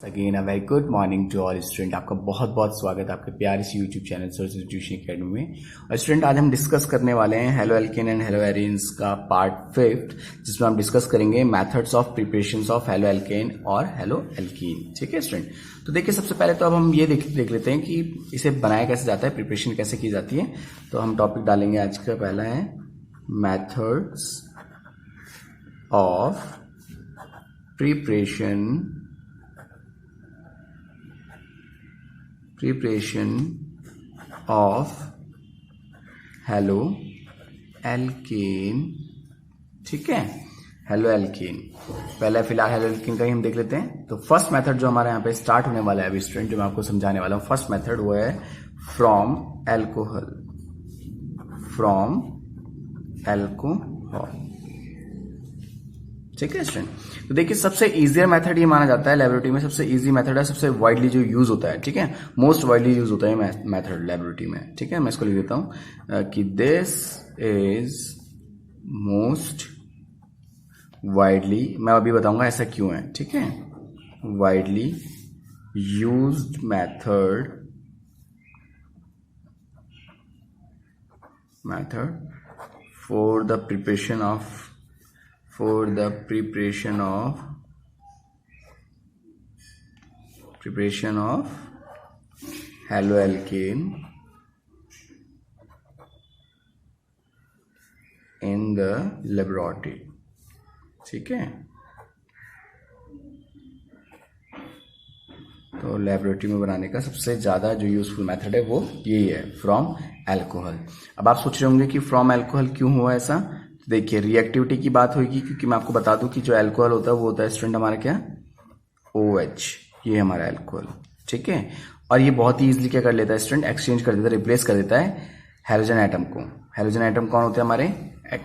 Again a very good morning to all student. आपका बहुत बहुत स्वागत है आपके प्यारे से YouTube channel Saraswati tuition academy में। और स्टूडेंट आज हम डिस्कस करने वाले हैं halo alkane and halo arenes का पार्ट 5, जिसमें हम डिस्कस करेंगे methods of preparation of halo alkane और हेलो एल्कीन। ठीक है स्टूडेंट, तो देखिए सबसे पहले तो अब हम ये देख लेते हैं कि इसे बनाया कैसे जाता है, प्रिपरेशन कैसे की जाती है। तो हम टॉपिक डालेंगे आज का, पहला है methods of preparation of halo alkane. ठीक है, हेलो एल्केन पहले फिलहाल हेलो एल्केन का ही हम देख लेते हैं। तो फर्स्ट मेथड जो हमारे यहाँ पे स्टार्ट होने वाला है अभी स्टूडेंट, जो मैं आपको समझाने वाला हूँ, फर्स्ट मेथड वो है फ्रॉम एल्कोहल। ठीक है स्टूडेंट, तो देखिए सबसे इजियर मेथड ये माना जाता है लेबोरेटरी में, सबसे इजी मेथड है, सबसे वाइडली जो यूज होता है। ठीक है, मोस्ट वाइडली यूज होता है मेथड लेबोरेटरी में। ठीक है, मैं इसको लिख देता हूं कि दिस इज मोस्ट वाइडली, मैं अभी बताऊंगा ऐसा क्यों है। ठीक है, widely used method for the preparation of haloalkane in the laboratory। ठीक है, तो लेबोरेटरी में बनाने का सबसे ज्यादा जो यूजफुल मेथड है वो यही है, फ्रॉम एल्कोहल। अब आप सोच रहे होंगे कि फ्रॉम एल्कोहल क्यों हुआ ऐसा। देखिए रिएक्टिविटी की बात होगी, क्योंकि मैं आपको बता दूं कि जो एल्कोहल होता है वो होता है स्टूडेंट हमारा क्या, OH, ये हमारा एल्कोहल। ठीक है, और ये बहुत ही इजीली क्या कर लेता है स्टूडेंट, एक्सचेंज कर देता है, रिप्लेस कर देता है हेलोजन एटम को। हेलोजन एटम कौन होते हैं हमारे, X।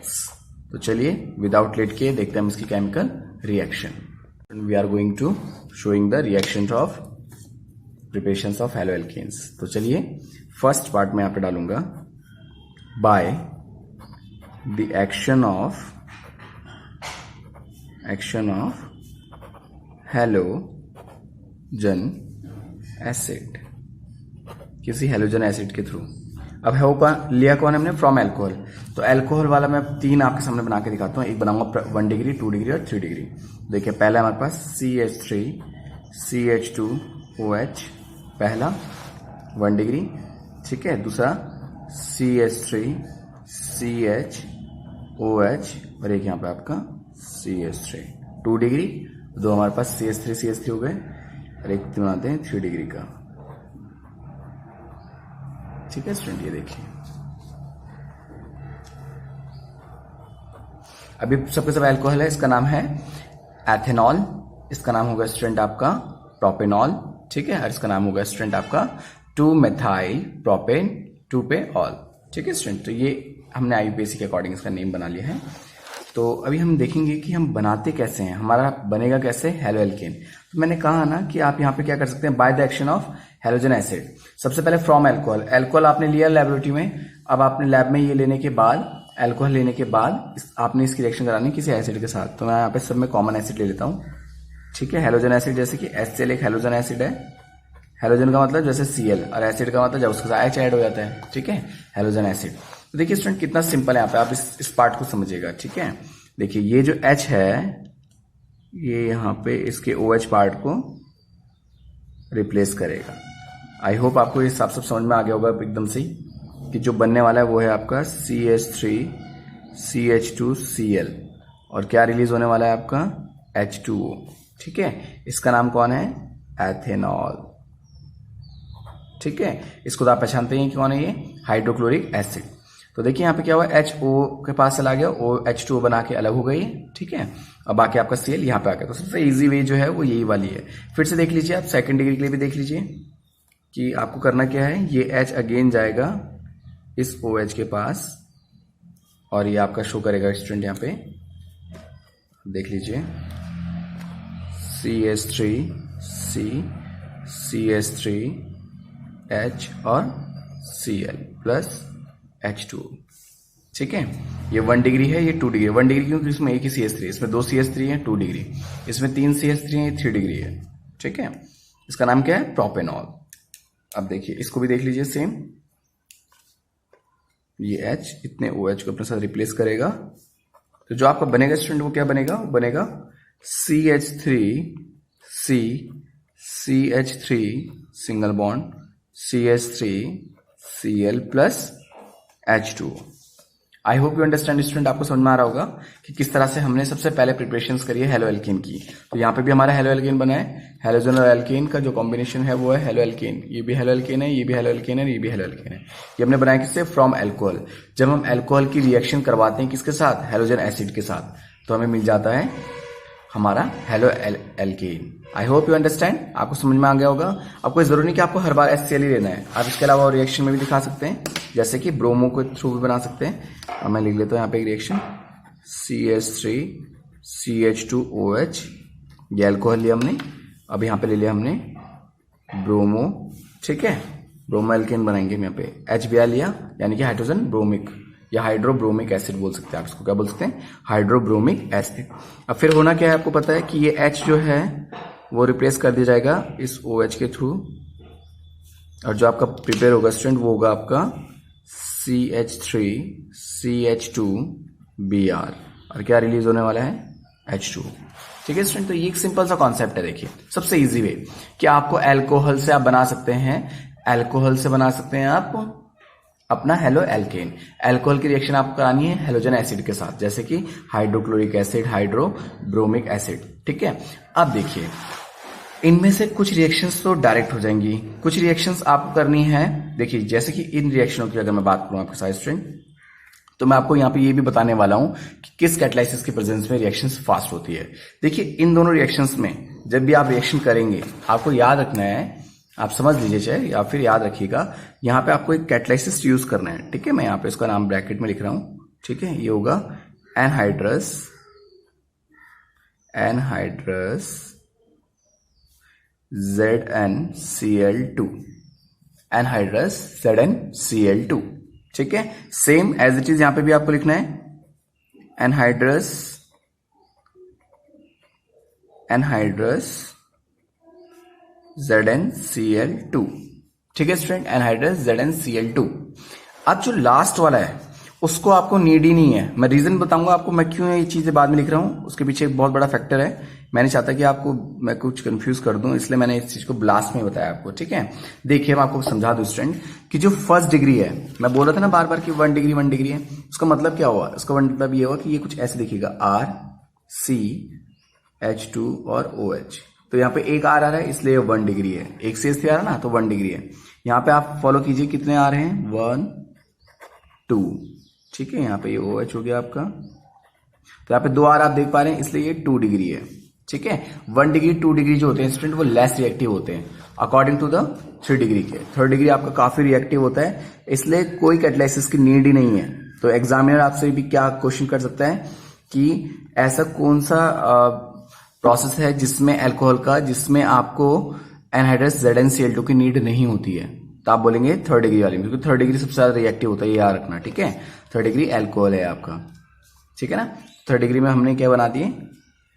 तो चलिए विदाउट लेट के देखते हैं हम इसकी chemical reaction. We are going to showing the reaction of preparation of halo alkanes. तो चलिए फर्स्ट पार्ट में यहां पे डालूंगा, by the action of halogen acid, किसी हेलोजन एसिड के थ्रू। अब लिया कौन है हमने, फ्रॉम एल्कोहल। तो एल्कोहल वाला मैं 3 आपके सामने बना के दिखाता हूं, एक बनाऊंगा 1 डिग्री, 2 डिग्री और 3 डिग्री। देखिए पहला हमारे पास CH3 CH2OH, पहला 1 डिग्री। ठीक है, दूसरा CH3 CHOH और एक यहाँ पे आपका CH3 2 डिग्री। दो हमारे पास CH3 हो गए और एक बनाते हैं 3 डिग्री का। ठीक है स्टूडेंट, ये देखिए अभी सबके सब अल्कोहल है, इसका नाम है एथेनॉल, इसका नाम होगा स्टूडेंट आपका प्रोपेनॉल। ठीक है, और इसका नाम होगा स्टूडेंट आपका 2-methyl प्रोपेन 2-पे-ऑल। ठीक है स्टूडेंट, तो ये हमने IUPAC के अकॉर्डिंग इसका नेम बना लिया है। तो अभी हम देखेंगे कि हम बनाते कैसे हैं, हमारा बनेगा कैसे हेलो एल्केन। तो मैंने कहा ना कि आप यहाँ पे क्या कर सकते हैं, bye the action of halogen acid. सबसे पहले फ्रॉम एल्कोहल, एल्कोहल आपने लिया लेबोरेटरी में, अब आपने लैब में ये लेने के बाद, एल्कोहल लेने के बाद आपने इसकी रिएक्शन करानी किसी एसिड के साथ। तो मैं यहाँ पे सब में कॉमन एसिड ले लेता हूँ। ठीक है, हेलोजन एसिड, जैसे कि HCl एक हेलोजन एसिड है। हेलोजन का मतलब जैसे Cl, और एसिड का मतलब जब उसके साथ H ऐड हो जाता है। ठीक है, हेलोजन एसिड। तो देखिए स्टूडेंट कितना सिंपल है, यहाँ पे आप इस पार्ट को समझिएगा। ठीक है, देखिए ये जो H है ये यहाँ पे इसके OH पार्ट को रिप्लेस करेगा। आई होप आपको ये सब समझ में आ गया होगा एकदम से ही, कि जो बनने वाला है वो है आपका CH3 CH2Cl और क्या रिलीज होने वाला है आपका H2O। ठीक है, इसका नाम कौन है, एथेनॉल। ठीक है, इसको तो आप पहचानते हैं कि कौन है ये, हाइड्रोक्लोरिक एसिड। तो देखिए यहाँ पे क्या हुआ, HO के पास चला गया, H2O बना के अलग हो गई। ठीक है, अब बाकी आपका Cl यहाँ पे आ गया। तो सबसे इजी वे जो है वो यही वाली है। फिर से देख लीजिए आप, 2nd डिग्री के लिए भी देख लीजिए कि आपको करना क्या है। ये H अगेन जाएगा इस OH के पास और ये आपका शो करेगा स्टूडेंट, यहाँ पे देख लीजिए CH3C CH3H और Cl प्लस H2O। ठीक है, ये 1 डिग्री है, ये 2 डिग्री। 1 डिग्री क्योंकि इसमें एक ही CH3 है, इसमें 2 CH3 है, 2 डिग्री। इसमें 3 CH3 है, 3 डिग्री है। ठीक है, इसका नाम क्या है, प्रोपेनॉल। अब देखिए इसको भी देख लीजिए सेम, ये H इतने OH को अपने साथ रिप्लेस करेगा, तो जो आपका बनेगा स्टूडेंट वो क्या बनेगा, वो बनेगा CH3 single bond CH3Cl plus H2। I hope you understand student, आपको समझ में आ रहा होगा कि किस तरह से हमने सबसे पहले प्रिपरेशंस करी है हेलो एल्केन की। तो यहाँ पे भी हमारा हेलो एल्केन बना है, हेलोजन और एल्केन का जो कॉम्बिनेशन है वो है हेलो एल्केन। ये भी हेलो एल्केन है, ये भी हेलो एल्केन है, ये भी हेलो एल्केन है। ये हमने बनाया किससे, फ्रॉम एल्कोहल। जब हम एल्कोहल की रिएक्शन करवाते हैं किसके साथ, हेलोजन एसिड के साथ, तो हमें मिल जाता है हमारा halo alkane. I hope you understand, आपको समझ में आ गया होगा। आपको जरूरी नहीं कि आपको हर बार HCl ही लेना है, आप इसके अलावा रिएक्शन में भी दिखा सकते हैं, जैसे कि ब्रोमो के थ्रू भी बना सकते हैं। अब मैं लिख लेता हूँ यहाँ पे एक रिएक्शन CH3CH2OH, ये एल्कोहल लिया हमने। अब यहाँ पे ले लिया हमने ब्रोमो, ठीक है, ब्रोमो एल्केन बनाएंगे हम यहाँ पे। HBr लिया यानी कि हाइड्रोजन ब्रोमिक या हाइड्रोब्रोमिक एसिड बोल सकते हैं आप इसको, क्या बोल सकते हैं, हाइड्रोब्रोमिक एसिड। अब फिर होना क्या है आपको पता है कि ये H जो है वो रिप्लेस कर दिया जाएगा इस OH के थ्रू, और जो आपका प्रिपेयर होगा स्टूडेंट वो होगा आपका CH3CH2Br, और क्या रिलीज होने वाला है, H2। ठीक है स्टूडेंट, तो ये एक सिंपल सा कॉन्सेप्ट है। देखिए सबसे इजी वे कि आपको एल्कोहल से आप बना सकते हैं, एल्कोहल से बना सकते हैं आप अपना हेलो एल्केन। एल्कोहल की रिएक्शन आपको करानी है हेलोजन एसिड के साथ, जैसे कि हाइड्रोक्लोरिक एसिड, हाइड्रोब्रोमिक एसिड। ठीक है, अब देखिए इनमें से कुछ रिएक्शंस तो डायरेक्ट हो जाएंगी, कुछ रिएक्शंस आपको करनी है। देखिए जैसे कि इन रिएक्शनों की अगर मैं बात करूं आपके साथ स्टूडेंट, तो मैं आपको यहाँ पे ये भी बताने वाला हूं कि किस कैटालिसिस के प्रेजेंस में रिएक्शंस फास्ट होती है। देखिए इन दोनों रिएक्शंस में जब भी आप रिएक्शन करेंगे आपको याद रखना है, आप समझ लीजिए चाहे या फिर याद रखिएगा, यहाँ पे आपको एक कैटालिसिस यूज करना है। ठीक है, मैं यहाँ पे इसका नाम ब्रैकेट में लिख रहा हूं। ठीक है, ये होगा एनहाइड्रस ZnCl2, एनहाइड्रस ZnCl2। ठीक है, सेम एज इट इज यहां पे भी आपको लिखना है एनहाइड्रस ZnCl2। ठीक है स्टूडेंट, एनहाइड्रस ZnCl2। अब जो लास्ट वाला है उसको आपको नीड ही नहीं है। मैं रीजन बताऊंगा आपको मैं क्यों ये चीजें बाद में लिख रहा हूं, उसके पीछे एक बहुत बड़ा फैक्टर है। मैं नहीं चाहता कि आपको मैं कुछ कंफ्यूज कर दूं, इसलिए मैंने इस चीज को लास्ट में बताया आपको। ठीक है, देखिए मैं आपको समझा दूं स्टूडेंट कि जो फर्स्ट डिग्री है, मैं बोल रहा था ना बार बार कि 1 डिग्री है, उसका मतलब क्या हुआ, उसका मतलब ये हुआ कि ये कुछ ऐसे दिखेगा RCH2 और OH। तो यहाँ पे एक R आ रहा है इसलिए 1 डिग्री है, एक CH3 आ रहा है ना तो 1 डिग्री है। यहाँ पे आप फॉलो कीजिए कितने आ रहे हैं, 1 2। ठीक है, यहाँ पे ये OH हो गया आपका, तो यहाँ पे 2 R आप देख पा रहे हैं इसलिए ये 2 डिग्री है। ठीक है, 1 डिग्री 2 डिग्री जो होते हैं स्टूडेंट वो लेस रिएक्टिव होते हैं अकॉर्डिंग टू द 3 डिग्री के। 3rd डिग्री आपका काफी रिएक्टिव होता है, इसलिए कोई कैटालिसिस की नीड ही नहीं है। तो एग्जामिनर आपसे भी क्या क्वेश्चन कर सकता है कि ऐसा कौन सा प्रोसेस है जिसमें एल्कोहल का, जिसमें आपको एनहाइड्रस ZnCl2 की नीड नहीं होती है, तो आप बोलेंगे 3rd डिग्री वाले में, क्योंकि 3rd डिग्री सबसे ज्यादा रिएक्टिव होता है, ये याद रखना। ठीक है, 3rd डिग्री एल्कोहल है आपका। ठीक है ना, 3rd डिग्री में हमने क्या बना दिए,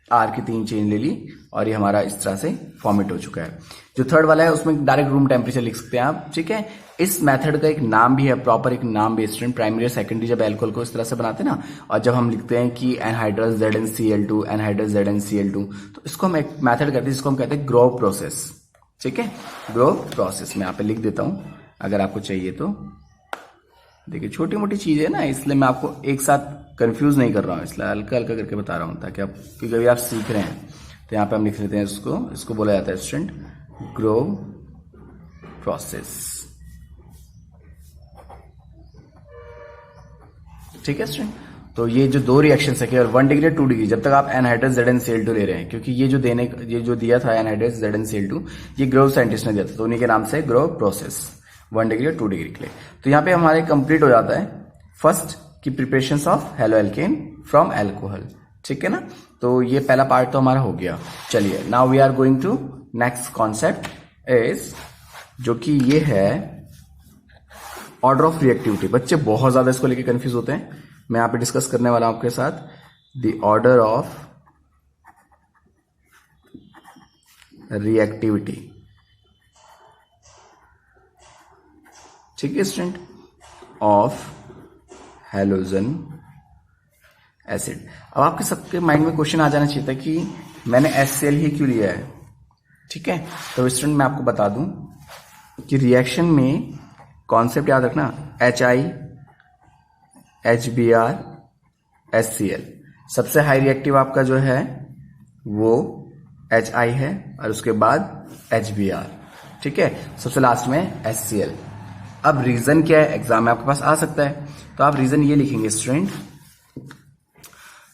R की 3 चेन ले ली और ये हमारा इस तरह से फॉर्मेट हो चुका है। जो 3rd वाला है उसमें डायरेक्ट रूम टेम्परेचर लिख सकते हैं आप। ठीक है, इस मेथड का एक नाम भी है, प्रॉपर एक नाम भी स्टूडेंट, प्राइमरी और सेकेंडरी जब एल्कोहल को इस तरह से बनाते हैं ना, और जब हम लिखते हैं कि एनहाइड्रस ZnCl2, एनहाइड्रस ZnCl2, तो इसको हम एक मेथड करते हैं जिसको हम कहते हैं ग्रोव प्रोसेस। ठीक है, ग्रोव प्रोसेस मैं यहाँ पे लिख देता हूं अगर आपको चाहिए तो। देखिए छोटी मोटी चीज है ना, इसलिए मैं आपको एक साथ कंफ्यूज नहीं कर रहा हूं, इसलिए हल्का हल्का करके बता रहा हूं ताकि आप, क्योंकि अभी आप सीख रहे हैं। तो यहाँ पे हम लिख लेते हैं इसको बोला जाता है स्टूडेंट ग्रोव प्रोसेस। ठीक है स्टूडेंट, तो ये जो 2 रिएक्शंस है केवल 1 डिग्री 2 डिग्री, जब तक आप एनहाइड्रस ZnCl2 ले रहे हैं, क्योंकि ये जो दिया था एनहाइड्रस ZnCl2 ये ग्रोव साइंटिस्ट ने दिया था, तो उन्हीं के नाम से ग्रोव प्रोसेस 1 डिग्री और 2 डिग्री के लिए। तो यहाँ पे हमारे कंप्लीट हो जाता है फर्स्ट की preparation of halo alkene from alcohol. ठीक है ना, तो ये पहला पार्ट तो हमारा हो गया। चलिए now we are going to next concept is, जो कि ये है ऑर्डर ऑफ रिएक्टिविटी। बच्चे बहुत ज्यादा इसको लेके कंफ्यूज होते हैं, मैं यहाँ पे डिस्कस करने वाला हूं आपके साथ द ऑर्डर ऑफ रिएक्टिविटी। ठीक है स्टूडेंट, ऑफ हैलोजन एसिड। अब आपके सबके माइंड में क्वेश्चन आ जाना चाहिए था कि मैंने HCl ही क्यों लिया है। ठीक है, तो स्टूडेंट मैं आपको बता दूं कि रिएक्शन में कॉन्सेप्ट याद रखना, HI, HBr, HCl। सबसे हाई रिएक्टिव आपका जो है वो HI है और उसके बाद HBr। ठीक है, सबसे लास्ट में HCl। अब रीजन क्या है, एग्जाम में आपके पास आ सकता है, तो आप रीजन ये लिखेंगे स्टूडेंट,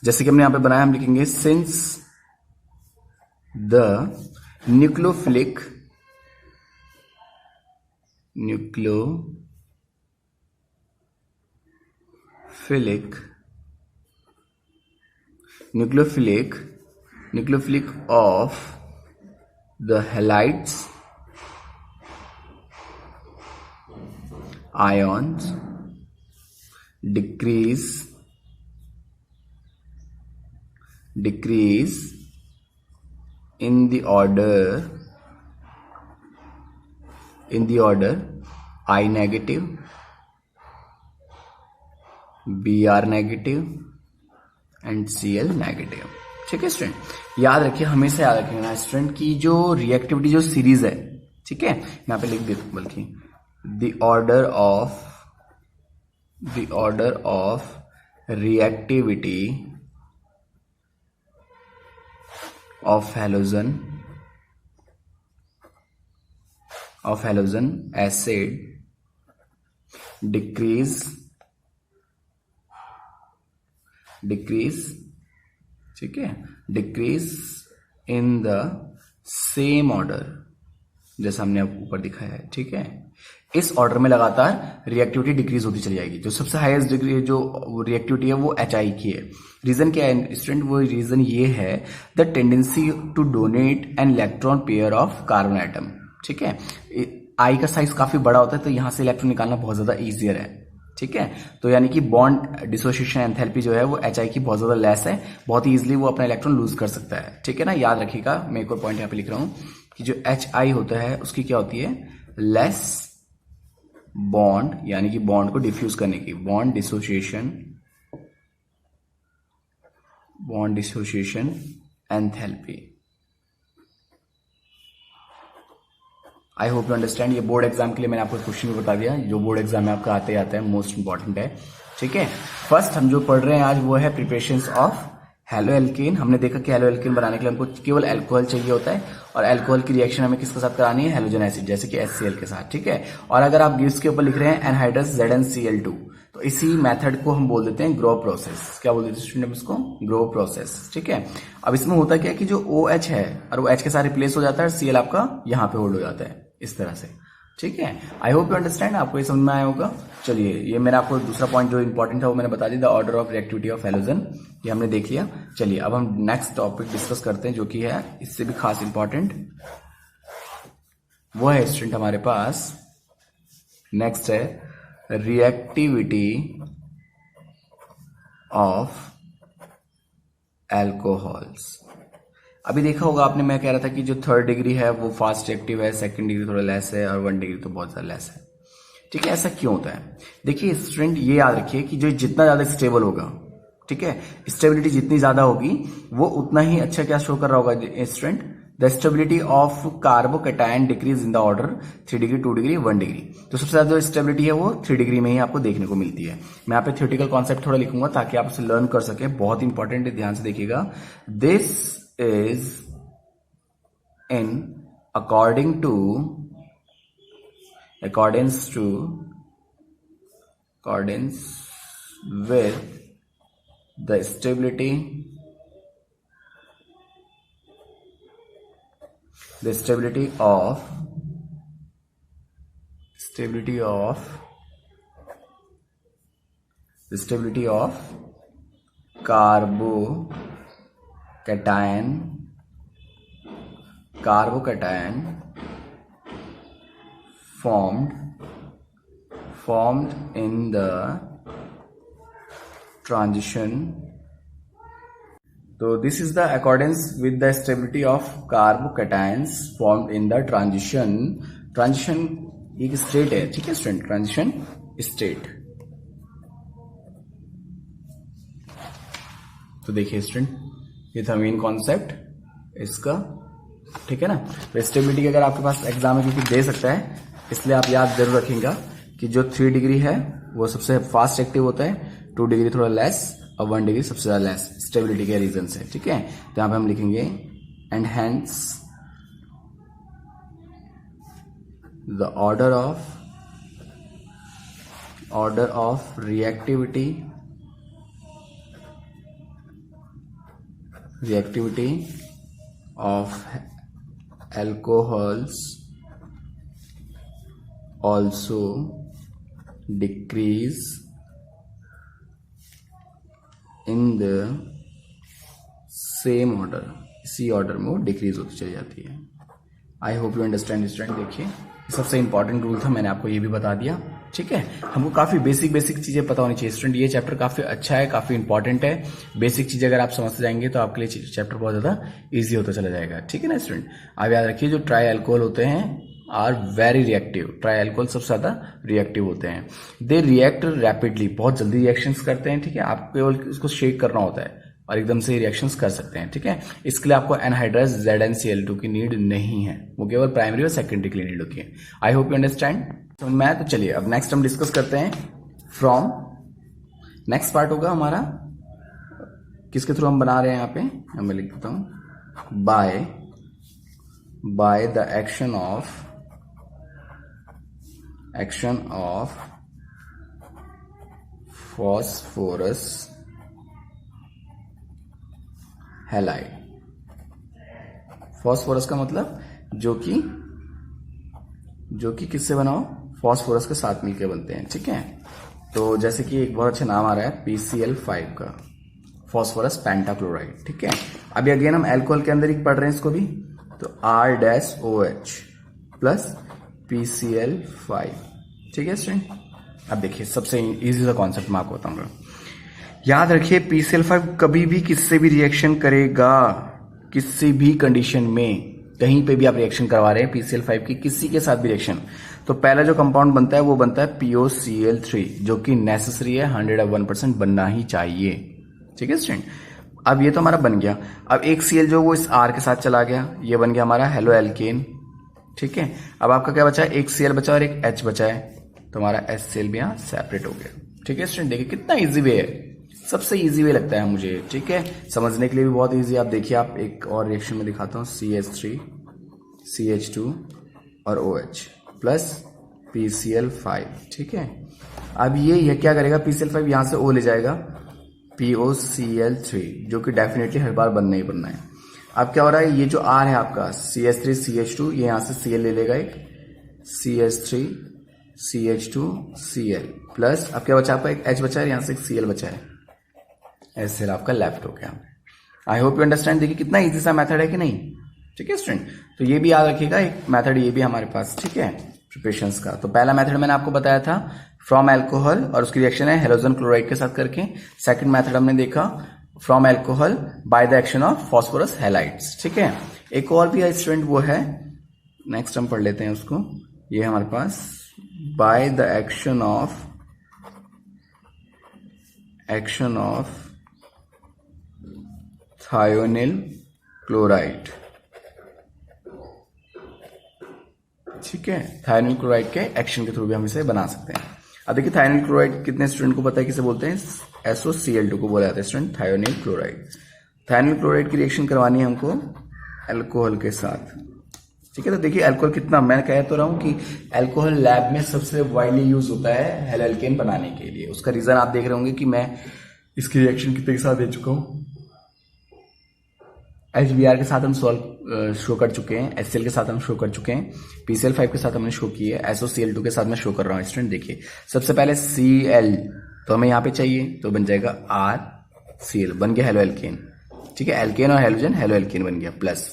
जैसे कि हमने यहां पे बनाया, हम लिखेंगे since the nucleophilic of the halides ions decrease in the order I negative, Br negative and Cl negative. ठीक है स्टूडेंट, याद रखिए, हमेशा याद रखिएगा स्टूडेंट की जो रिएक्टिविटी जो सीरीज है, ठीक है, यहां पे लिख देता हूं, बल्कि the order of reactivity of halogen acid decrease, ठीक है, decrease in the same order, जैसा हमने ऊपर दिखाया है। ठीक है, इस ऑर्डर में लगातार रिएक्टिविटी डिक्रीज होती चली जाएगी। जो सबसे हाईएस्ट डिग्री जो रिएक्टिविटी है वो HI की है। रीजन क्या है स्टूडेंट, वो रीजन ये है the tendency to donate an electron pair of carbon atom. ठीक है, I का साइज काफी बड़ा होता है, तो यहां से इलेक्ट्रॉन निकालना बहुत ज्यादा ईजियर है। ठीक है, तो यानी कि बॉन्ड डिसोसिएशन एंथैल्पी जो है वो HI की बहुत ज्यादा लेस है, बहुत ही इजीली वो अपना इलेक्ट्रॉन लूज कर सकता है। ठीक है ना, याद रखिएगा, मैं एक और पॉइंट यहां पे लिख रहा हूं कि जो HI होता है उसकी क्या होती है, लेस बॉन्ड, यानी कि बॉन्ड को डिफ्यूज करने की, bond dissociation enthalpy. I hope you understand. ये बोर्ड एग्जाम के लिए मैंने आपको क्वेश्चन भी बता दिया, जो बोर्ड एग्जाम में आपका आते आता है, मोस्ट इंपॉर्टेंट है। ठीक है, फर्स्ट हम जो पढ़ रहे हैं आज वो है प्रिपरेशंस ऑफ हेलो एल्केन। हमने देखा कि हेलो एल्केन बनाने के लिए हमको केवल अल्कोहल चाहिए होता है, और अल्कोहल की रिएक्शन हमें किसके साथ करानी है, हेलोजन एसिड, जैसे कि HCl के साथ। ठीक है, और अगर आप गिव्स के ऊपर लिख रहे हैं एनहाइड्रस ZnCl2, तो इसी मेथड को हम बोल देते हैं ग्रो प्रोसेस। क्या बोल देते हैं स्टूडेंट इसको, ग्रो प्रोसेस। ठीक है, अब इसमें होता क्या है कि जो OH है और वो H के साथ रिप्लेस हो जाता है, और Cl आपका यहाँ पे होल्ड हो जाता है इस तरह से। ठीक है, आई होप यू अंडरस्टैंड, आपको ये समझ में आया होगा। चलिए, ये मैंने आपको दूसरा पॉइंट जो इंपॉर्टेंट था वो मैंने बता दिया, the order of reactivity of halogen, ये हमने देख लिया। चलिए अब हम नेक्स्ट टॉपिक डिस्कस करते हैं, जो कि है इससे भी खास इंपॉर्टेंट, वो है स्टूडेंट हमारे पास नेक्स्ट है रिएक्टिविटी ऑफ एल्कोहल्स। अभी देखा होगा आपने, मैं कह रहा था कि जो 3rd डिग्री है वो फास्ट रिएक्टिव है, 2nd डिग्री थोड़ा लेस है, और 1 डिग्री तो बहुत ज्यादा लेस है। ठीक है, ऐसा क्यों होता है? देखिए स्टूडेंट, ये याद रखिए कि जो जितना ज्यादा स्टेबल होगा, ठीक है, स्टेबिलिटी जितनी ज्यादा होगी वो उतना ही अच्छा क्या शो कर रहा होगा student, the stability of carbocation decrease in the order 3 degree, 2 degree, 1 degree. तो सबसे ज्यादा जो स्टेबिलिटी है वो 3 डिग्री में ही आपको देखने को मिलती है। मैं यहाँ पे थ्योरेटिकल कॉन्सेप्ट थोड़ा लिखूंगा ताकि आप उसे लर्न कर सके, बहुत इंपॉर्टेंट है, ध्यान से देखिएगा। This is in accordance with the stability of carbocation formed in the तो this is the accordance with the stability of carbocations formed in the transition. Transition एक स्टेट है, ठीक है स्टूडेंट, ट्रांजिशन स्टेट। तो देखिए स्टूडेंट, ये था main concept इसका, ठीक है ना। तो स्टेबिलिटी अगर आपके पास एग्जाम में क्योंकि दे सकता है, इसलिए आप याद जरूर रखेंगे कि जो 3 डिग्री है वो सबसे फास्ट एक्टिव होता है, 2 डिग्री थोड़ा लेस और 1 डिग्री सबसे ज्यादा लेस स्टेबिलिटी के रीजन से, ठीक है। तो यहां पे हम लिखेंगे and hence the order of reactivity of alcohols also decrease in the same order, इसी ऑर्डर में वो डिक्रीज होती चली जाती है। आई होप यू अंडरस्टैंड स्टूडेंट। देखिए सबसे इंपॉर्टेंट रूल था, मैंने आपको ये भी बता दिया, ठीक है। हमको काफी बेसिक चीजें पता होनी चाहिए स्टूडेंट। ये चैप्टर काफी अच्छा है, काफी इंपॉर्टेंट है। बेसिक चीजें अगर आप समझते जाएंगे तो आपके लिए चैप्टर बहुत ज्यादा इजी होता चला जाएगा, ठीक है ना स्टूडेंट। आप याद रखिए जो ट्राई अल्कोहल होते हैं are very reactive. Tri alcohol सबसे ज्यादा रिएक्टिव होते हैं। दे रिएक्ट रैपिडली, बहुत जल्दी रिएक्शंस करते हैं, ठीक है। आपको केवल इसको शेक करना होता है और एकदम से रिएक्शंस कर सकते हैं, ठीक है। इसके लिए आपको एनहाइड्रस ZnCl2 की नीड नहीं है, वो केवल प्राइमरी और सेकेंडरी के लिए नीड होती है। आई होप यू अंडरस्टैंड समझ में आया। तो चलिए अब नेक्स्ट हम डिस्कस करते हैं फ्रॉम। नेक्स्ट पार्ट होगा हमारा किसके थ्रू हम बना रहे हैं, यहाँ पे मैं लिख देता हूं, bye the action of phosphorus halide. Phosphorus का मतलब जो कि किससे बना हो, फॉस्फोरस के साथ मिलकर बनते हैं, ठीक है। तो जैसे कि एक बहुत अच्छा नाम आ रहा है PCl5 का, फॉस्फोरस पेंटाक्लोराइड, ठीक है। अभी अगेन हम अल्कोहल के अंदर ही पढ़ रहे हैं इसको भी, तो R-OH प्लस PCl5, ठीक है स्टूडेंट। अब देखिए सबसे इजी सा कॉन्सेप्ट मैं आपको बताऊंगा। याद रखिए PCl5 कभी भी किससे भी रिएक्शन करेगा, किसी भी कंडीशन में, कहीं पे भी आप रिएक्शन करवा रहे हैं PCl5 की किसी के साथ भी रिएक्शन, तो पहला जो कंपाउंड बनता है वो बनता है POCl3, जो कि नेसेसरी है, 101% बनना ही चाहिए, ठीक है स्टूडेंट। अब ये तो हमारा बन गया। अब एक Cl जो वो इस R के साथ चला गया, ये बन गया हमारा हेलो एल्केन, ठीक है। अब आपका क्या बचा है, एक Cl बचा और एक H बचा है, तो हमारा HCl भी यहां सेपरेट हो गया, ठीक है स्टूडेंट। देखिए कितना इजी वे है, सबसे इजी वे लगता है मुझे, ठीक है। समझने के लिए भी बहुत इजी। आप देखिए, आप एक और रिएक्शन में दिखाता हूं, CH3 CH2 और OH प्लस PCl5, ठीक है। अब ये क्या करेगा, PCl5 यहां से O ले जाएगा, POCl3, जो कि डेफिनेटली हर बार बनना ही बनना है। अब क्या हो रहा है, ये जो R है आपका CH3 CH2, ये यहां से Cl ले लेगा, एक CH3 CH2 Cl प्लस, अब क्या बचा आपका, एक H बचा है, यहां से एक Cl बचा है, HCl आपका लेफ्ट हो गया। आई होप यू अंडरस्टैंड। देखिए कितना इजी सा मेथड है कि नहीं, ठीक है स्टूडेंट। तो ये भी याद रखिएगा, एक मेथड ये भी हमारे पास, ठीक है, प्रिपरेशंस का। तो पहला मेथड मैंने आपको बताया था फ्रॉम अल्कोहल, और उसकी रिएक्शन है हेलोजन क्लोराइड के साथ करके। सेकंड मेथड हमने देखा from alcohol bye the action of phosphorus halides, ठीक है। एक और भी है स्टूडेंट, वो है, नेक्स्ट हम पढ़ लेते हैं उसको, ये हमारे पास by the action of thionyl chloride, ठीक है। थायोनिल क्लोराइड के एक्शन के थ्रू भी हम इसे बना सकते हैं। अब देखिए थायोनिल क्लोराइड कितने स्टूडेंट को पता है किसे बोलते हैं, SOCl2 को बोला जाता है student, thionyl chloride. Thionyl chloride की रिएक्शन करवानी है हमको अल्कोहल के साथ, ठीक है। तो देखिए अल्कोहल कितना, मैं कह तो रहा हूं कि अल्कोहल लैब में सबसे वाइडली यूज होता है हेलो एल्केन बनाने के लिए। उसका रीजन आप देख रहे होंगे कि मैं इसकी रिएक्शन कितने के साथ दे चुका हूं। HBr के साथ हम शो कर चुके हैं, HCl के साथ हम शो कर चुके हैं, PCl5 के साथ हमने शो की है, SOCl2 के साथ मैं शो कर रहा हूं स्टूडेंट। देखिए सबसे पहले Cl तो हमें यहाँ पे चाहिए, तो बन जाएगा RCl, बन गया हेलो एल्केन, ठीक है। एल्केन और हेलोजन हेलो एल्केन बन गया, प्लस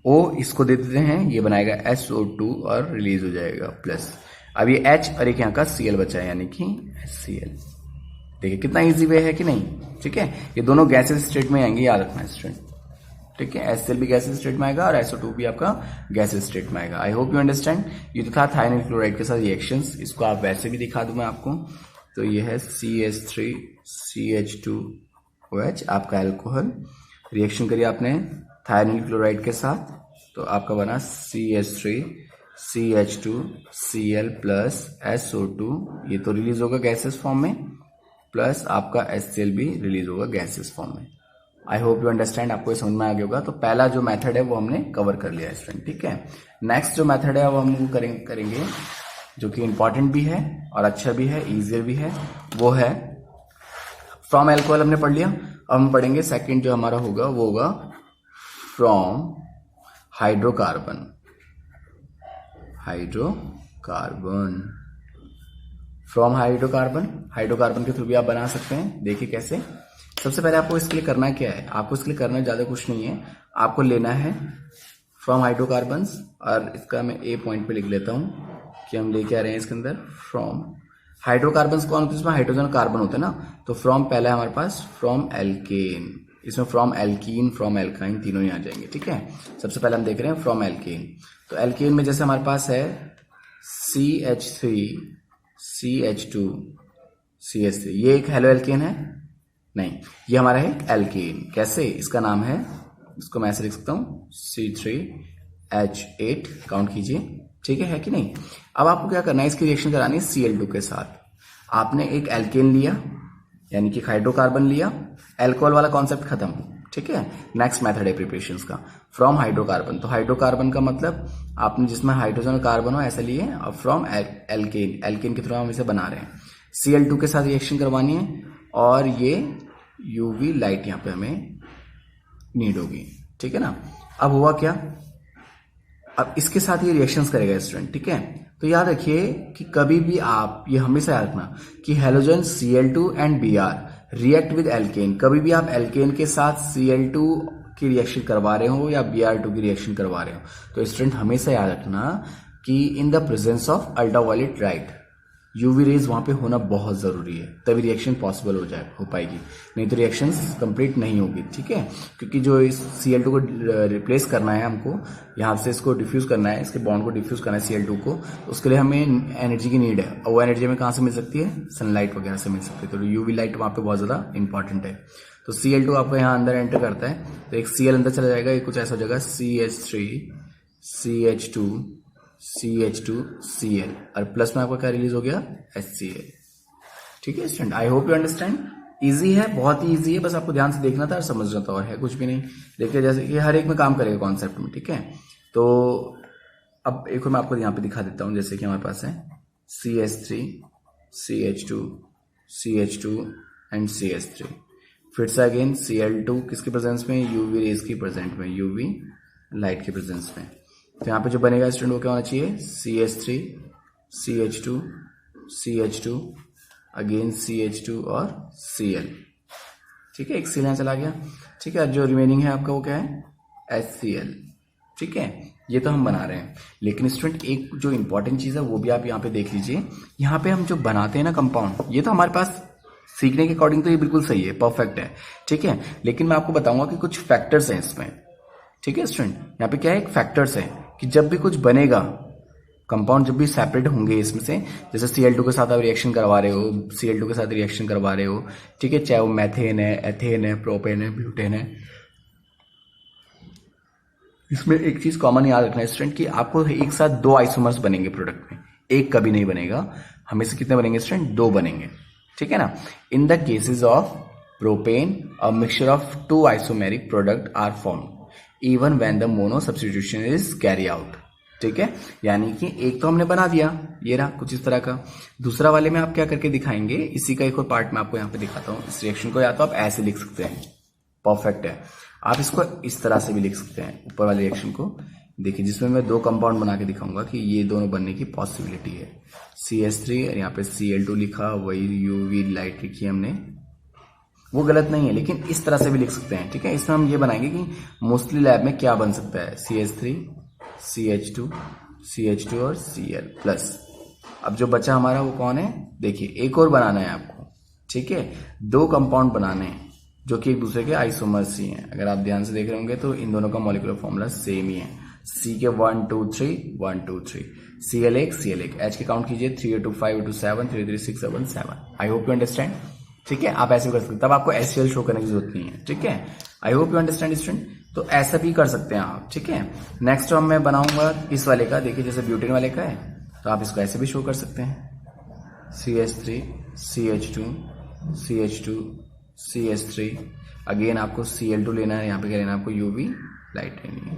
O इसको दे देते हैं, ये बनाएगा SO2 और रिलीज हो जाएगा, प्लस अब ये H और एक यहाँ का Cl बचा है, यानी कि HCl, देखिए कितना इजी वे है कि नहीं, ठीक है। ये दोनों गैसेस स्टेट में आएंगे, याद रखना स्टूडेंट, ठीक है। HCl भी गैसेस स्टेट में आएगा और SO2 भी आपका गैसेस स्टेट में आएगा। आई होप यू अंडरस्टैंड। ये तो था थायनाइल क्लोराइड के साथ रिएक्शंस, इसको आप वैसे भी दिखा दूं मैं आपको। तो ये है CH3CH2OH आपका एल्कोहल, रिएक्शन करिए आपने थायनाइल क्लोराइड के साथ, तो आपका बना CH3CH2Cl प्लस SO2, ये तो रिलीज होगा गैसेस फॉर्म में, प्लस आपका HCl भी रिलीज होगा गैसेस फॉर्म में। आई होप यू अंडरस्टैंड, आपको समझ में आ गया होगा। तो पहला जो मेथड है वो हमने कवर कर लिया है स्टूडेंट, ठीक है। नेक्स्ट जो मेथड है वो हम करेंगे जो कि इंपॉर्टेंट भी है और अच्छा भी है, इजियर भी है, वो है फ्रॉम एल्कोहल हमने पढ़ लिया। अब हम पढ़ेंगे सेकंड जो हमारा होगा वो होगा फ्रॉम हाइड्रोकार्बन। फ्रॉम हाइड्रोकार्बन के थ्रू भी आप बना सकते हैं। देखिए कैसे। सबसे पहले आपको इसके लिए करना क्या है, आपको इसके लिए करना ज्यादा कुछ नहीं है, आपको लेना है फ्रॉम हाइड्रोकार्बन्स, और इसका मैं ए पॉइंट पे लिख लेता हूं कि हम लेके आ रहे हैं इसके अंदर फ्रॉम हाइड्रोकार्बन्स। कौन होते हैं इसमें, हाइड्रोजन और कार्बन होते हैं ना। तो फ्रॉम पहला है हमारे पास फ्रॉम एल्केन, इसमें फ्रॉम एल्कीन फ्रॉम एल्काइन तीनों ही आ जाएंगे, ठीक है। सबसे पहले हम देख रहे हैं फ्रॉम एल्केन। तो एल्केन में जैसे हमारे पास है CH3CH2CH3, ये एक हेलो एल्केन है नहीं, ये हमारा है एल्केन। कैसे, इसका नाम है, इसको मैं ऐसे लिख सकता हूं C3H8, काउंट कीजिए, ठीक है कि नहीं। अब आपको क्या करना है, इसकी रिएक्शन करानी है Cl2 के साथ। आपने एक एल्केन लिया यानी कि हाइड्रोकार्बन लिया, एल्कोहल वाला कॉन्सेप्ट खत्म, ठीक है। नेक्स्ट मेथड है प्रिपरेशन का फ्रॉम हाइड्रोकार्बन। तो हाइड्रोकार्बन का मतलब आपने जिसमें हाइड्रोजन और कार्बन हो ऐसा लिए, और फ्रॉम एल्केन के थ्रू हम इसे बना रहे हैं। Cl2 के साथ रिएक्शन करवानी है और ये यूवी लाइट यहाँ पे हमें नीड होगी, ठीक है ना। अब हुआ क्या, अब इसके साथ ये रिएक्शंस करेगा स्टूडेंट, ठीक है। तो याद रखिए कि कभी भी आप ये हमेशा याद रखना कि halogen Cl2 and Br react with alkane. कभी भी आप एल्केन के साथ Cl2 की रिएक्शन करवा रहे हो या Br2 की रिएक्शन करवा रहे हो, तो स्टूडेंट हमेशा याद रखना कि in the presence of ultraviolet light UV rays वहां पे होना बहुत जरूरी है, तभी रिएक्शन पॉसिबल हो पाएगी, नहीं तो रिएक्शन कंप्लीट नहीं होगी, ठीक है। क्योंकि जो इस Cl2 को रिप्लेस करना है हमको, यहाँ से इसको डिफ्यूज करना है, इसके बॉन्ड को डिफ्यूज करना है Cl2 को, तो उसके लिए हमें एनर्जी की नीड है, और वो एनर्जी हमें कहाँ से मिल सकती है, सनलाइट वगैरह से मिल सकती है। तो यूवी लाइट वहां पे बहुत ज्यादा इंपॉर्टेंट है। तो Cl2 आपको यहाँ अंदर एंटर करता है, तो एक Cl अंदर चला जाएगा, ये कुछ ऐसा हो जाएगा CH3CH2CH2Cl, और प्लस में आपका क्या रिलीज हो गया, HCl, ठीक है student. I hope you understand. Easy है, बहुत ही इजी है, बस आपको ध्यान से देखना था और समझना था, और है कुछ भी नहीं। देखिए जैसे कि हर एक में काम करेगा कॉन्सेप्ट में, ठीक है। तो अब एक और मैं आपको यहाँ पे दिखा देता हूँ, जैसे कि हमारे पास है CH3CH2CH2 एंड CH3, फिर से अगेन Cl2 किसके प्रेजेंस में, यूवी रेज की प्रेजेंट में, यूवी लाइट के प्रेजेंस में। तो यहाँ पे जो बनेगा स्टूडेंट वो क्या होना चाहिए, CH3CH2CH2 अगेन CH2 और Cl, ठीक है। एक Cl यहाँ चला गया, ठीक है। जो रिमेनिंग है आपका वो क्या है, HCl, ठीक है। ये तो हम बना रहे हैं, लेकिन स्टूडेंट एक जो इंपॉर्टेंट चीज है वो भी आप यहाँ पे देख लीजिए। यहाँ पे हम जो बनाते हैं ना कंपाउंड, ये तो हमारे पास सीखने के अकॉर्डिंग तो ये बिल्कुल सही है, परफेक्ट है, ठीक है। लेकिन मैं आपको बताऊंगा कि कुछ फैक्टर्स हैं इसमें, ठीक है स्टूडेंट। यहाँ पे क्या है, एक फैक्टर्स है कि जब भी कुछ बनेगा कंपाउंड, जब भी सेपरेट होंगे इसमें से, जैसे Cl2 के साथ आप रिएक्शन करवा रहे हो, Cl2 के साथ रिएक्शन करवा रहे हो, ठीक है, चाहे वो मैथेन है, एथेन है, प्रोपेन है, ब्यूटेन है, इसमें एक चीज कॉमन याद रखना है स्टूडेंट कि आपको एक साथ दो आइसोमर्स बनेंगे प्रोडक्ट में, एक कभी नहीं बनेगा, हमेशा कितने बनेंगे स्टूडेंट, दो बनेंगे, ठीक है ना। In the cases of propane a mixture of two isomeric product are formed even when the mono substitution is carry out, ठीक है। यानी कि एक तो हमने बना दिया, ये रहा कुछ इस तरह का, दूसरा वाले में आप क्या करके दिखाएंगे, इसी का एक और पार्ट मैं आपको यहाँ पे दिखाता हूँ। इस रिएक्शन को या तो आप ऐसे लिख सकते हैं, परफेक्ट है, आप इसको इस तरह से भी लिख सकते हैं, ऊपर वाले रिएक्शन को देखिए, जिसमें मैं दो कंपाउंड बना के दिखाऊंगा कि ये दोनों बनने की पॉसिबिलिटी है। CH3 और यहाँ पे Cl2 लिखा, वही यूवी लाइट लिखी हमने, वो गलत नहीं है, लेकिन इस तरह से भी लिख सकते हैं, ठीक है। इसमें हम ये बनाएंगे कि मोस्टली लैब में क्या बन सकता है, CH3 CH2 और Cl प्लस। अब जो बचा हमारा वो कौन है, देखिए एक और बनाना है आपको, ठीक है, दो कंपाउंड बनाने हैं जो कि एक दूसरे के आइसोमर्स ही हैं। अगर आप ध्यान से देख रहे होंगे तो इन दोनों का मॉलिक्यूलर फॉर्मूला सेम ही है, C के 1 2 3 1 2 3, Cl1 Cl1, H के काउंट कीजिए 3 5 7 3 3 6 7 7। आई होप यू अंडरस्टैंड। ठीक है, आप ऐसे भी कर सकते हैं, तब आपको HCl शो करने की जरूरत नहीं है। ठीक है, आई होप यू अंडरस्टैंड स्टूडेंट। तो ऐसा भी कर सकते हैं आप। ठीक है, नेक्स्ट हम मैं बनाऊंगा इस वाले का, देखिए जैसे ब्यूटेन वाले का है तो आप इसको ऐसे भी शो कर सकते हैं, CH3 CH2 CH2 CH3, again आपको Cl2 लेना है, यहाँ पे क्या लेना है आपको UV लाइट लेनी है।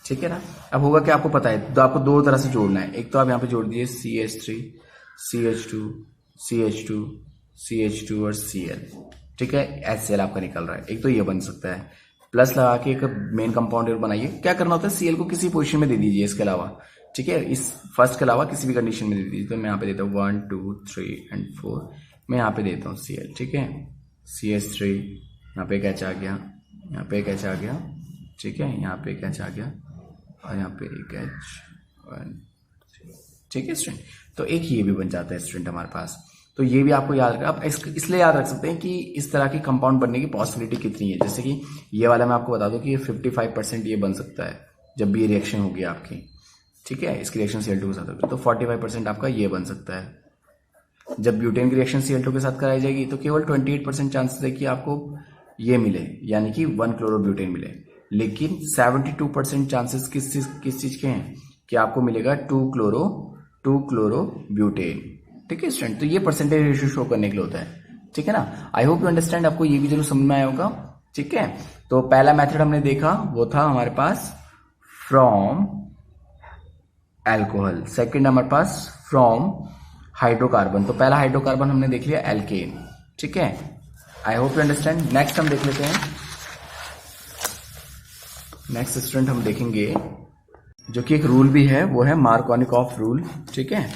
ठीक है ना। अब होगा कि आपको पता है तो आपको दो तरह से जोड़ना है, एक तो आप यहाँ पे जोड़ दिए CH3 CH2 CH2 CH2 और Cl। ठीक है, HCl आपका निकल रहा है, एक तो ये बन सकता है, प्लस लगा के एक मेन कंपाउंड बनाइए। क्या करना होता है, Cl को किसी पोजीशन में दे दीजिए इसके अलावा। ठीक है, इस फर्स्ट के अलावा किसी भी कंडीशन में दे दीजिए। तो मैं यहाँ पे देता हूँ 1 2 3 एंड 4, मैं यहाँ पे देता हूँ Cl। ठीक है, CH3, यहाँ पे एक H आ गया, यहाँ पे एक H आ गया, ठीक है, यहाँ पे एक H आ गया और यहाँ पे एक H 1 3। ठीक है स्टूडेंट, तो एक ये भी बन जाता है स्टूडेंट हमारे पास। तो ये भी आपको याद रखना, आप इसलिए याद रख सकते हैं कि इस तरह की कंपाउंड बनने की पॉसिबिलिटी कितनी है। जैसे कि ये वाला मैं आपको बता दूं कि ये 55% ये बन सकता है जब भी ये रिएक्शन होगी आपकी। ठीक है, इसकी रिएक्शन Cl2 के साथ होगी तो 45% आपका ये बन सकता है। जब ब्यूटेन की रिएक्शन Cl2 के साथ कराई जाएगी तो केवल 28% चांसेस है कि आपको ये मिले, यानी कि 1 क्लोरोब्यूटेन मिले। लेकिन 72% चांसेस किस चीज के हैं कि आपको मिलेगा 2 क्लोरोब्यूटेन। ठीक है स्टूडेंट, तो ये परसेंटेज रेशियो शो करने के लिए होता है। ठीक है ना, आई होप यू अंडरस्टैंड, आपको ये भी जरूर समझ में आया होगा। ठीक है, तो पहला मेथड हमने देखा वो था हमारे पास फ्रॉम एल्कोहल, सेकंड हमारे पास फ्रॉम हाइड्रोकार्बन। तो पहला हाइड्रोकार्बन हमने देख लिया एल्केन। ठीक है, आई होप यू अंडरस्टैंड। नेक्स्ट हम देख लेते हैं, नेक्स्ट स्टूडेंट हम देखेंगे जो कि एक रूल भी है, वो है मार्कोनिकॉफ रूल। ठीक है,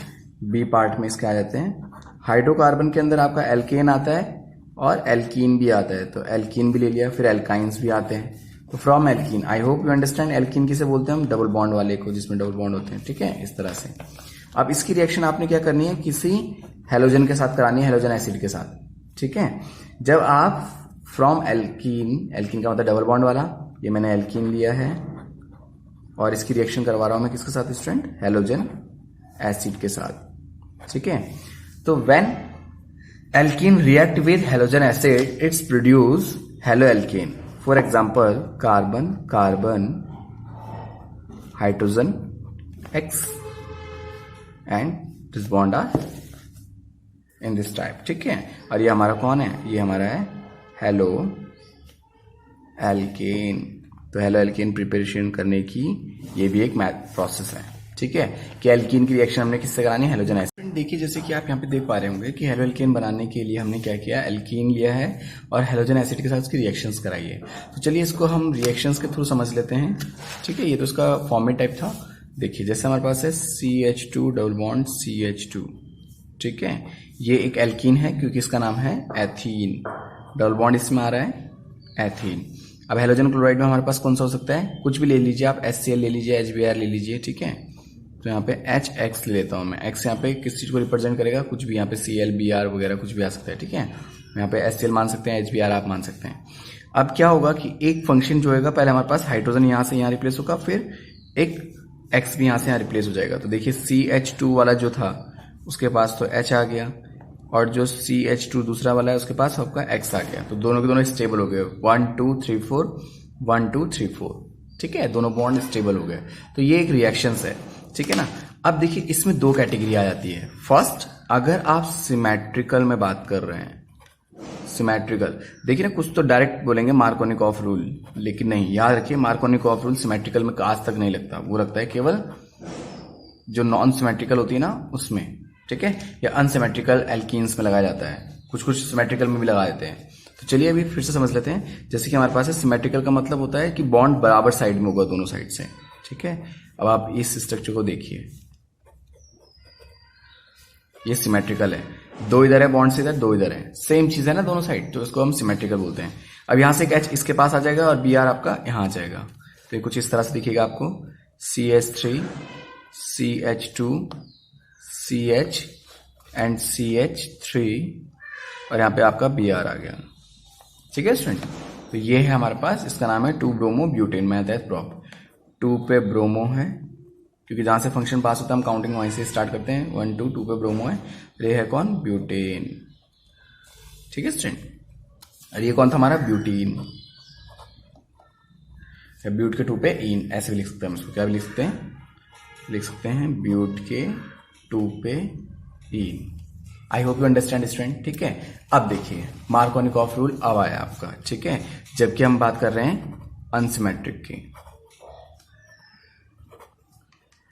बी पार्ट में इसके आ जाते हैं। हाइड्रोकार्बन के अंदर आपका एल्केन आता है और एल्कीन भी आता है, तो एल्कीन भी ले लिया, फिर एल्काइंस भी आते हैं। तो from alkene, I hope you understand, alkene किसे बोलते हैं हम, डबल बॉन्ड वाले को, जिसमें डबल बॉन्ड होते हैं। ठीक है, इस तरह से। अब इसकी रिएक्शन आपने क्या करनी है, किसी हेलोजन के साथ करानी है, हेलोजन एसिड के साथ। ठीक है, जब आप फ्रॉम एल्कीन, एल्कीन का मतलब डबल बॉन्ड वाला, ये मैंने एल्कीन लिया है और इसकी रिएक्शन करवा रहा हूं मैं किसके साथ स्टूडेंट, हेलोजन एसिड के साथ। ठीक है, तो when alkene react with halogen acid it's produce halo alkane. For example carbon carbon hydrogen X and this bond are in this type. ठीक है, और ये हमारा कौन है, ये हमारा है हेलो एल्केन। तो हेलो एल्केन प्रिपरेशन करने की ये भी एक प्रोसेस है। ठीक है, कि एल्कीन की रिएक्शन हमने किससे करानी है, हेलोजन एसिड। देखिए जैसे कि आप यहाँ पे देख पा रहे होंगे कि हेलो एल्केन बनाने के लिए हमने क्या किया, एल्कीन लिया है और हेलोजन एसिड के साथ उसकी रिएक्शंस कराई है। तो चलिए इसको हम रिएक्शंस के थ्रू समझ लेते हैं। ठीक है, ये तो उसका फॉर्मेट टाइप था। देखिए जैसे हमारे पास है CH2 डबल बॉन्ड CH2। ठीक है, ये एक एल्कीन है क्योंकि इसका नाम है एथीन, डबल बॉन्ड इसमें आ रहा है एथीन। अब हेलोजन क्लोराइड में हमारे पास कौन सा हो सकता है, कुछ भी ले लीजिए आप, HCl ले लीजिए, HBr ले लीजिए। ठीक है, तो यहाँ पे HX ले लेता हूं मैं। X यहाँ पे किस चीज को रिप्रेजेंट करेगा, कुछ भी, यहाँ पे Cl Br वगैरह कुछ भी आ सकता है। ठीक है, यहाँ पे HCl मान सकते हैं, HBr आप मान सकते हैं। अब क्या होगा कि एक फंक्शन जो होगा, पहले हमारे पास हाइड्रोजन यहाँ से यहाँ रिप्लेस होगा, फिर एक X भी यहाँ से यहाँ रिप्लेस हो जाएगा। तो देखिए CH2 वाला जो था उसके पास तो H आ गया और जो CH2 दूसरा वाला है उसके पास आपका X आ गया। तो दोनों के दोनों स्टेबल हो गए, 1 2 3 4 1 2 3 4। ठीक है, दोनों बॉन्ड स्टेबल हो गए। तो ये एक रिएक्शंस है। ठीक है ना। अब देखिए इसमें दो कैटेगरी आ जाती है। फर्स्ट, अगर आप सिमेट्रिकल में बात कर रहे हैं, सिमेट्रिकल, देखिए ना, कुछ तो डायरेक्ट बोलेंगे मार्कोनिकॉफ रूल, लेकिन नहीं, याद रखिए मार्कोनिकॉफ रूल सिमेट्रिकल में आज तक नहीं लगता, वो लगता है केवल जो नॉन सिमेट्रिकल होती है ना उसमें। ठीक है, या अनसिमेट्रिकल एल्कीन्स में लगाया जाता है, कुछ कुछ सिमेट्रिकल में भी लगा देते हैं। तो चलिए अभी फिर से समझ लेते हैं। जैसे कि हमारे पास है सिमेट्रिकल का मतलब होता है कि बॉन्ड बराबर साइड में होगा दोनों साइड से। ठीक है, अब आप इस स्ट्रक्चर को देखिए, ये सिमेट्रिकल है, दो इधर है बॉन्ड से इधर, दो इधर है, सेम चीज है ना दोनों साइड, तो इसको हम सिमेट्रिकल बोलते हैं। अब यहां से एक H इसके पास आ जाएगा और Br आपका यहां आ जाएगा। तो ये कुछ इस तरह से दिखेगा आपको, CH3 CH2 CH and CH3 और यहाँ पे आपका बी आर आ गया। ठीक है स्टूडेंट, तो ये है हमारे पास, इसका नाम है 2 ब्रोमो ब्यूटेन मैथ एज प्रॉप। 2 पे ब्रोमो है, क्योंकि जहां से फंक्शन पास होता है हम काउंटिंग वहीं से स्टार्ट करते हैं। 1 2 2 पे ब्रोमो है, ये है कौन, ब्यूटेन। ठीक है स्टूडेंट, और ये कौन था हमारा, ब्यूटीन। ब्यूट के 2 पे इन, ऐसे भी लिख सकते हैं हम इसको, क्या भी लिख सकते हैं, लिख सकते हैं ब्यूट के 2 पे इन। I hope you understand student. ठीक है, अब देखिए मार्कोनिकॉफ रूल अब आया आपका। ठीक है, जबकि हम बात कर रहे हैं अनसिमेट्रिक की,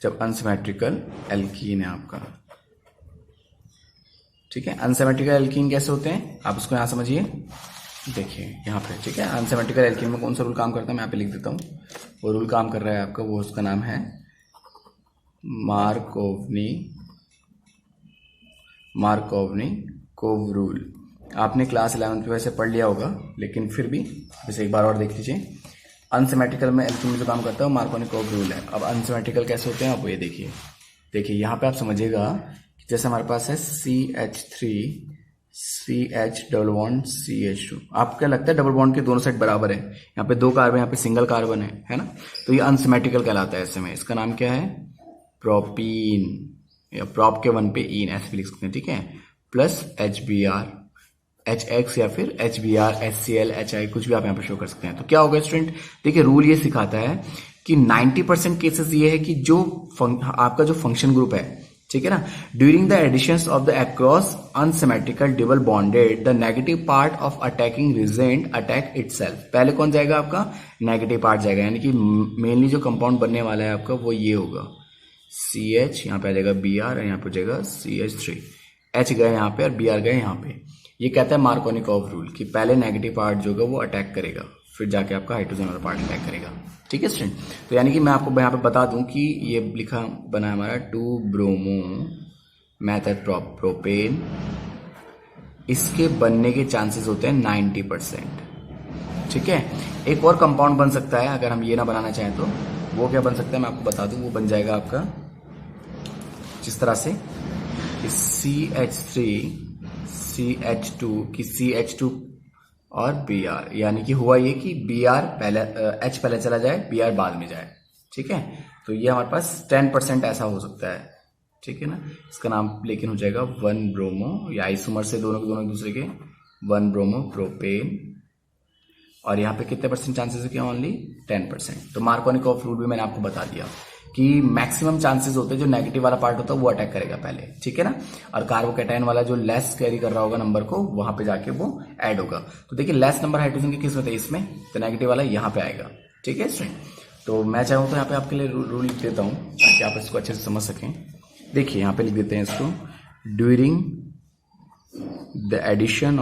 जब अनसिमेट्रिकल एल्कीन है आपका। ठीक है, अनसिमेट्रिकल एल्कीन कैसे होते हैं आप उसको यहां समझिए। देखिए यहाँ पे, ठीक है, अनसिमेट्रिकल एल्कीन में कौन सा रूल काम करता है मैं यहाँ पे लिख देता हूँ। वो रूल काम कर रहा है आपका, वो उसका नाम है मार्कोवनिकोव रूल। आपने क्लास 11th में वैसे पढ़ लिया होगा, लेकिन फिर भी वैसे एक बार और देख लीजिए। अनसिमेट्रिकल में एल्कीन में जो काम करता है वो मार्कोनिकोव रूल है। अब अनसिमेट्रिकल कैसे होते हैं आप ये देखिए। देखिए यहाँ पे आप समझिएगा कि जैसे हमारे पास है CH3 CH double bond CH2। आपको क्या लगता है डबल बॉन्ड के दोनों साइड बराबर है, यहाँ पे 2 कार्बन, यहाँ पे सिंगल कार्बन है ना, तो ये अनसिमेट्रिकल कहलाता है। ऐसे में इसका नाम क्या है, प्रोपीन, या प्रॉप के 1 पे इन ऐसे भी लिख सकते हैं। ठीक है, प्लस HBr HX या फिर HBr HCl HI कुछ भी आप यहाँ पे शो कर सकते हैं। तो क्या होगा स्टूडेंट, देखिए रूल ये सिखाता है कि 90% केसेस ये है कि जो आपका जो फंक्शन ग्रुप है, ठीक है ना, during the additions of the across unsymmetrical double bonded the negative part of attacking reagent attack itself. पहले कौन जाएगा आपका, नेगेटिव पार्ट जाएगा, यानी कि मेनली जो कंपाउंड बनने वाला है आपका वो ये होगा CH, यहाँ पे आ जाएगा Br, यहाँ पे जाएगा CH3, H गए यहाँ पे और Br गए यहाँ पे। ये कहता है मार्कोनिकॉफ रूल कि पहले नेगेटिव पार्ट जो होगा वो अटैक करेगा, फिर जाके आपका हाइड्रोजन वाला पार्ट अटैक करेगा। ठीक है स्टूडेंट, तो यानी कि मैं आपको यहाँ पे बता दूं कि ये लिखा बना है हमारा 2 ब्रोमो मेथड प्रोपेन, इसके बनने के चांसेस होते हैं 90%। ठीक है, एक और कंपाउंड बन सकता है अगर हम ये ना बनाना चाहें तो। वो क्या बन सकता है मैं आपको बता दूं, वो बन जाएगा आपका जिस तरह से CH3 CH2 की CH2 और Br, यानी कि हुआ ये कि Br पहले H पहले चला जाए, Br बाद में जाए। ठीक है, तो ये हमारे पास 10% ऐसा हो सकता है। ठीक है ना, इसका नाम लेकिन हो जाएगा 1 ब्रोमो, या आइसोमर से दोनों के दोनों एक दूसरे के 1 ब्रोमो प्रोपेन। और यहाँ पे कितने परसेंट चांसेस है, क्या ओनली 10%। तो मार्कोनिकॉफ रूल भी मैंने आपको बता दिया कि मैक्सिमम चांसेस होते हैं जो नेगेटिव वाला पार्ट होता है वो अटैक करेगा पहले। ठीक है ना, और कार्बोकैटायन वाला जो लेस कैरी कर रहा होगा नंबर को, वहां पे जाके वो ऐड होगा। तो देखिए लेस नंबर हाइड्रोजन की किस्मत है इसमें, तो नेगेटिव वाला यहाँ पे आएगा। ठीक है स्टूडेंट, तो मैं चाहूँ तो यहाँ पे आपके लिए रूल लिख देता हूँ ताकि आप इसको अच्छे से समझ सकें। देखिए यहाँ पे लिख देते हैं इसको, during the addition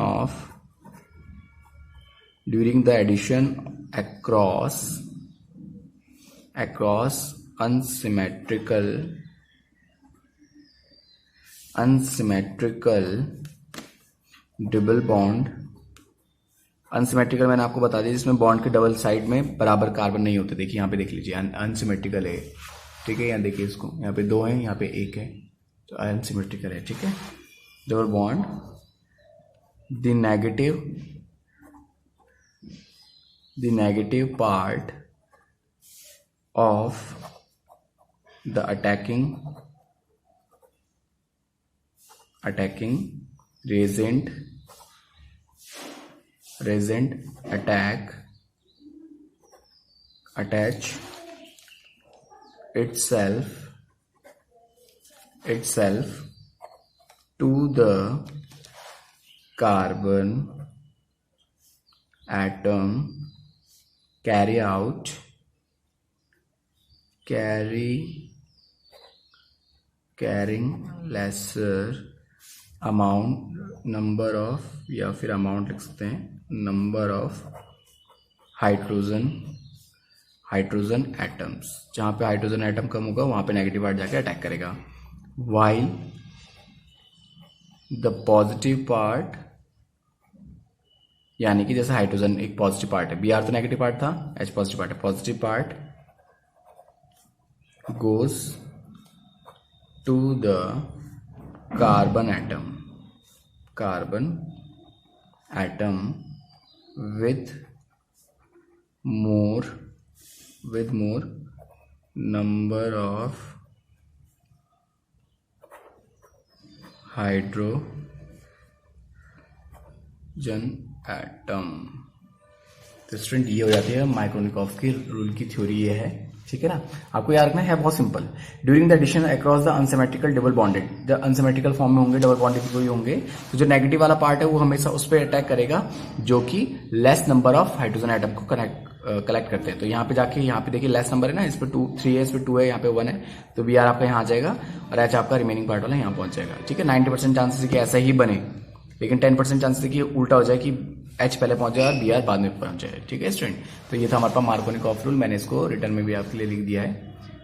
across unsymmetrical double bond. Unsymmetrical मैंने आपको बता दिया जिसमें बॉन्ड के डबल साइड में बराबर कार्बन नहीं होते। देखिए यहाँ पे देख लीजिए अनसिमेट्रिकल है। ठीक है, यहाँ देखिए इसको, यहाँ पे 2 है, यहाँ पे 1 है, तो अनसिमेट्रिकल है। ठीक है, double bond, the negative part of the attacking reagent attach itself to the carbon atom, carrying lesser amount number of, या फिर अमाउंट लिख सकते हैं, नंबर ऑफ हाइड्रोजन एटम्स। जहां पे हाइड्रोजन एटम कम होगा वहां पे नेगेटिव पार्ट जाके अटैक करेगा। while द पॉजिटिव पार्ट, यानी कि जैसे हाइड्रोजन एक पॉजिटिव पार्ट है, Br तो नेगेटिव पार्ट था, H पॉजिटिव पार्ट है, positive part goes to the carbon atom with more number of hydrogen atom. तो स्टूडेंट ये हो जाती है मार्कोनिकॉफ की रूल की थ्योरी, ये है, ठीक है ना। आपको याद रखना है बहुत simple. During the addition across the unsymmetrical double bonded, जब अनसिमेट्रिकल फॉर्म में होंगे, डबल बॉन्डेड कोई होंगे, तो जो नेगेटिव वाला पार्ट है वो हमेशा उस पर अटैक करेगा जो कि less number of hydrogen atom को कलेक्ट करते हैं। तो यहाँ पे जाके, यहाँ पे देखिए लेस नंबर है ना, इस पर 3 है, इस पर 2 है, यहाँ पे 1 है, तो Br आपका यहाँ आ जाएगा और H आपका रिमेनिंग पार्ट वाला यहाँ पहुंच जाएगा, ठीक है। 90% चांसेस है कि ऐसा ही बने, लेकिन 10% चांसेस है कि उल्टा हो जाए कि H पहले पहुंच जाए और Br बाद में पहुंच जाए, ठीक है स्टूडेंट। तो ये था हमारे पास मार्कोनिकॉफ रूल, मैंने इसको रिटर्न में भी आपके लिए लिख दिया है,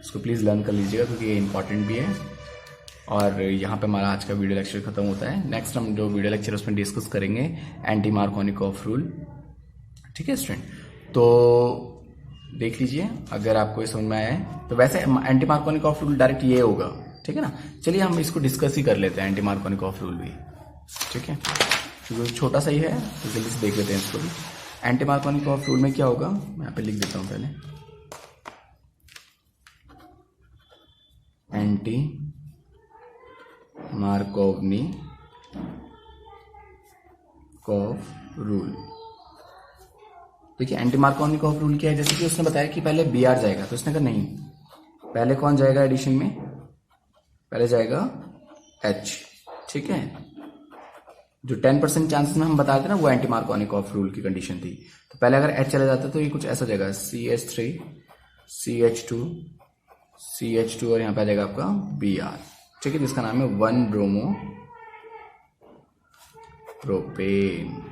इसको प्लीज लर्न कर लीजिएगा क्योंकि ये इंपॉर्टेंट भी है। और यहाँ पे हमारा आज का वीडियो लेक्चर खत्म होता है। नेक्स्ट हम जो वीडियो लेक्चर उसमें डिस्कस करेंगे एंटी मार्कोनिकॉफ रूल, ठीक है स्टूडेंट। तो देख लीजिए अगर आपको ये समझ में आया है। तो वैसे एंटी मार्कोनिकॉफ रूल डायरेक्ट ये होगा, ठीक है ना। चलिए हम इसको डिस्कस ही कर लेते हैं, एंटी मार्कोनिकॉफ रूल भी, ठीक है, क्योंकि छोटा सा ही है तो जल्दी से देख लेते हैं इसको भी। एंटी मार्कोनिकॉफ रूल में क्या होगा, मैं यहाँ पे लिख देता हूँ पहले, एंटी मार्कोनिकॉफ रूल। देखिए एंटी मार्कोनिकॉफ रूल क्या है, जैसे कि उसने बताया कि पहले Br जाएगा, तो उसने कहा नहीं, पहले कौन जाएगा एडिशन में, पहले जाएगा H, ठीक है। जो 10% चांसेस में हम बताए थे ना, वो एंटी मार्कोनिकॉफ रूल की कंडीशन थी। तो पहले अगर H चला जाता तो ये कुछ ऐसा जाएगा, CH3 CH2 और यहाँ पे आ जाएगा आपका Br, ठीक है, जिसका नाम है 1 ब्रोमो प्रोपेन,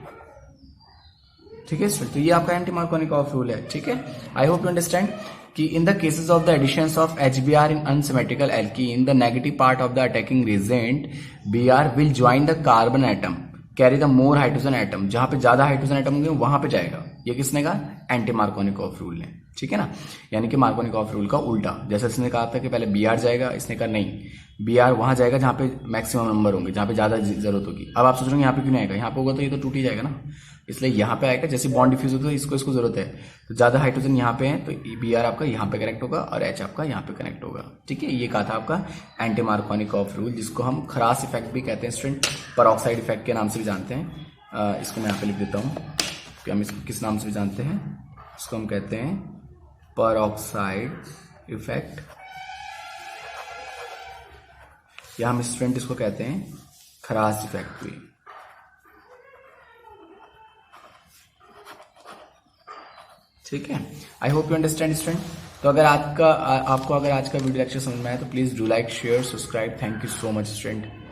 ठीक है। तो ये आपका एंटी मार्कोनिकॉफ रूल है, ठीक है। आई होप यू अंडरस्टैंड कि in the cases of the additions of HBr in unsymmetrical alkene, the negative part of the attacking reagent Br will join the carbon atom carry the more hydrogen atom, जहां पे ज्यादा hydrogen atom होंगे वहां पे जाएगा। ये किसने कहा, एंटी मार्कोनिकॉफ रूल ने, ठीक है ना। यानी कि मार्कोनिकॉफ रूल का उल्टा, जैसे इसने कहा था कि पहले Br जाएगा, इसने कहा नहीं, Br वहां जाएगा जहां पे मैक्सिमम नंबर होंगे, जहां पे ज्यादा जरूरत होगी। अब आप सोच रहे हो यहाँ पे क्यों नहीं आएगा, यहाँ पे होगा तो ये तो टूट ही जाएगा ना, इसलिए यहाँ पे आएगा। जैसे बॉन्ड डिफ्यूज होता है, इसको जरूरत है, तो ज्यादा हाइड्रोजन यहाँ पे है तो Br आपका यहाँ पे कनेक्ट होगा और H आपका यहाँ पे कनेक्ट होगा, ठीक है। ये कहा था आपका एंटी मार्कोनिकॉफ रूल, जिसको हम खरास इफेक्ट भी कहते हैं स्टूडेंट, परऑक्साइड इफेक्ट के नाम से भी जानते हैं। इसको मैं यहाँ पे लिख देता हूँ कि हम इसको किस नाम से भी जानते हैं, इसको हम कहते हैं परऑक्साइड इफेक्ट, या हम स्टूडेंट इसको कहते हैं खरास इफेक्ट भी, ठीक है। आई होप यू अंडरस्टैंड स्टूडेंट। तो अगर आपको अगर आज का वीडियो लेक्चर समझ में आया तो please do like, share, subscribe. Thank you so much student.